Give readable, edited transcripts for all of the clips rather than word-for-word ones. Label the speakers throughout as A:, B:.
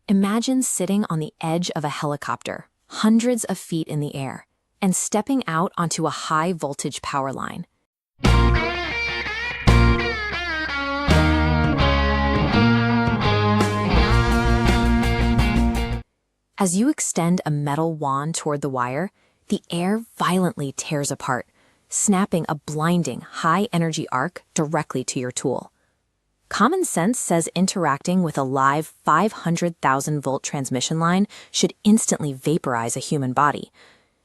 A: Imagine sitting on the edge of a helicopter, hundreds of feet in the air, and stepping out onto a high-voltage power line. As you extend a metal wand toward the wire, the air violently tears apart, snapping a blinding, high-energy arc directly to your tool. Common sense says interacting with a live 500,000-volt transmission line should instantly vaporize a human body.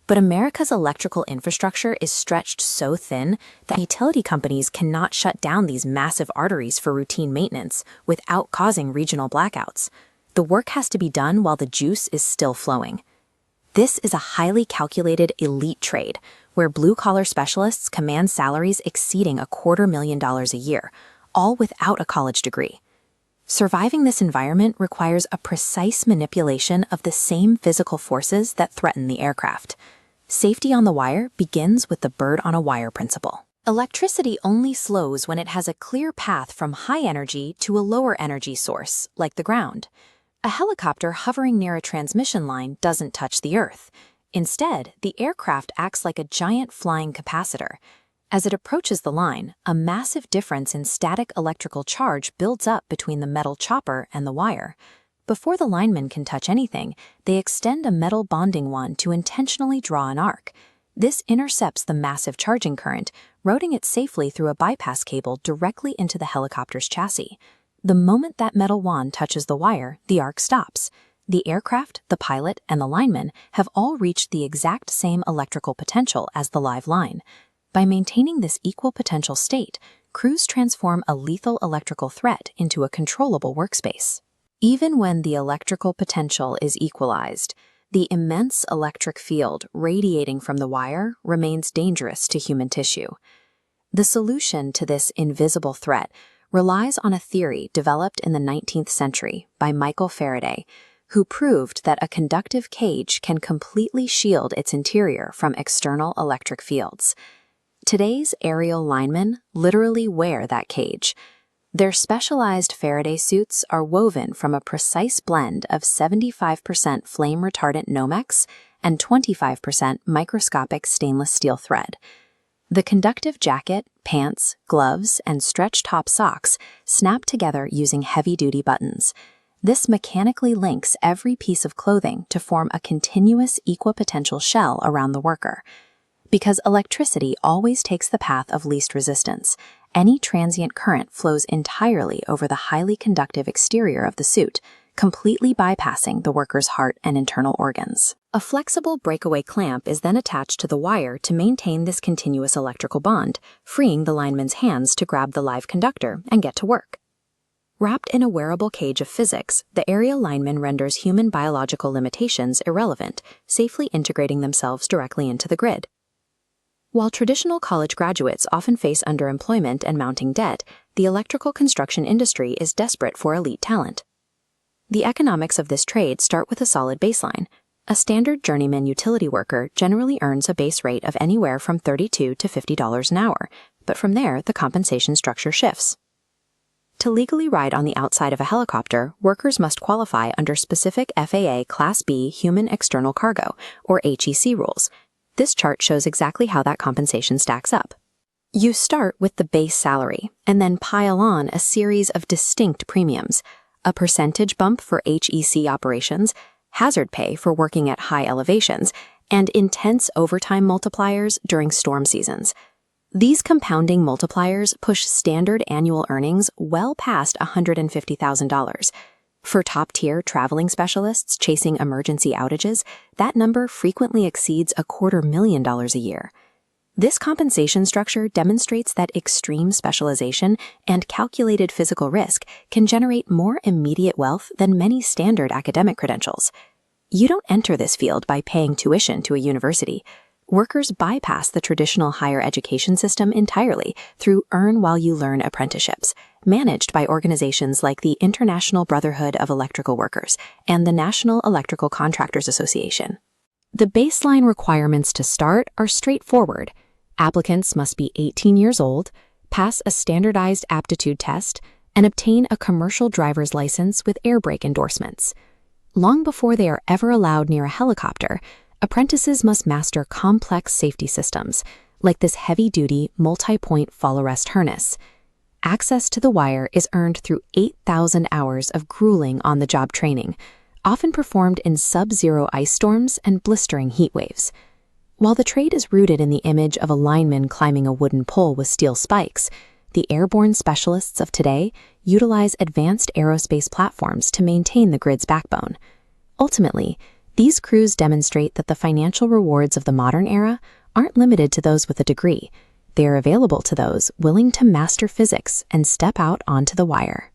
A: But America's electrical infrastructure is stretched so thin that utility companies cannot shut down these massive arteries for routine maintenance without causing regional blackouts. The work has to be done while the juice is still flowing. This is a highly calculated elite trade, where blue-collar specialists command salaries exceeding $250,000 a year, all without a college degree. Surviving this environment requires a precise manipulation of the same physical forces that threaten the aircraft. Safety on the wire begins with the bird-on-a-wire principle. Electricity only slows when it has a clear path from high energy to a lower energy source, like the ground. A helicopter hovering near a transmission line doesn't touch the earth. Instead, the aircraft acts like a giant flying capacitor. As it approaches the line, a massive difference in static electrical charge builds up between the metal chopper and the wire. Before the lineman can touch anything, they extend a metal bonding wand to intentionally draw an arc. This intercepts the massive charging current, routing it safely through a bypass cable directly into the helicopter's chassis. The moment that metal wand touches the wire, the arc stops. The aircraft, the pilot, and the lineman have all reached the exact same electrical potential as the live line. By maintaining this equal potential state, crews transform a lethal electrical threat into a controllable workspace. Even when the electrical potential is equalized, the immense electric field radiating from the wire remains dangerous to human tissue. The solution to this invisible threat relies on a theory developed in the 19th century by Michael Faraday, who proved that a conductive cage can completely shield its interior from external electric fields. Today's aerial linemen literally wear that cage. Their specialized Faraday suits are woven from a precise blend of 75% flame-retardant Nomex and 25% microscopic stainless steel thread. The conductive jacket, pants, gloves, and stretch-top socks snap together using heavy-duty buttons. This mechanically links every piece of clothing to form a continuous equipotential shell around the worker. Because electricity always takes the path of least resistance, any transient current flows entirely over the highly conductive exterior of the suit, completely bypassing the worker's heart and internal organs. A flexible breakaway clamp is then attached to the wire to maintain this continuous electrical bond, freeing the lineman's hands to grab the live conductor and get to work. Wrapped in a wearable cage of physics, the aerial lineman renders human biological limitations irrelevant, safely integrating themselves directly into the grid. While traditional college graduates often face underemployment and mounting debt, the electrical construction industry is desperate for elite talent. The economics of this trade start with a solid baseline. A standard journeyman utility worker generally earns a base rate of anywhere from $32 to $50 an hour, but from there, the compensation structure shifts. To legally ride on the outside of a helicopter, workers must qualify under specific FAA Class B Human External Cargo, or HEC rules. This chart shows exactly how that compensation stacks up. You start with the base salary, and then pile on a series of distinct premiums: a percentage bump for HEC operations, hazard pay for working at high elevations, and intense overtime multipliers during storm seasons. These compounding multipliers push standard annual earnings well past $150,000. For top-tier traveling specialists chasing emergency outages, that number frequently exceeds $250,000 a year. This compensation structure demonstrates that extreme specialization and calculated physical risk can generate more immediate wealth than many standard academic credentials. You don't enter this field by paying tuition to a university. Workers bypass the traditional higher education system entirely through earn-while-you-learn apprenticeships, managed by organizations like the International Brotherhood of Electrical Workers and the National Electrical Contractors Association. The baseline requirements to start are straightforward. Applicants must be 18 years old, pass a standardized aptitude test, and obtain a commercial driver's license with air brake endorsements. Long before they are ever allowed near a helicopter, apprentices must master complex safety systems, like this heavy-duty, multi-point fall-arrest harness. Access to the wire is earned through 8,000 hours of grueling on-the-job training, often performed in sub-zero ice storms and blistering heat waves. While the trade is rooted in the image of a lineman climbing a wooden pole with steel spikes, the airborne specialists of today utilize advanced aerospace platforms to maintain the grid's backbone. Ultimately, these crews demonstrate that the financial rewards of the modern era aren't limited to those with a degree. They are available to those willing to master physics and step out onto the wire.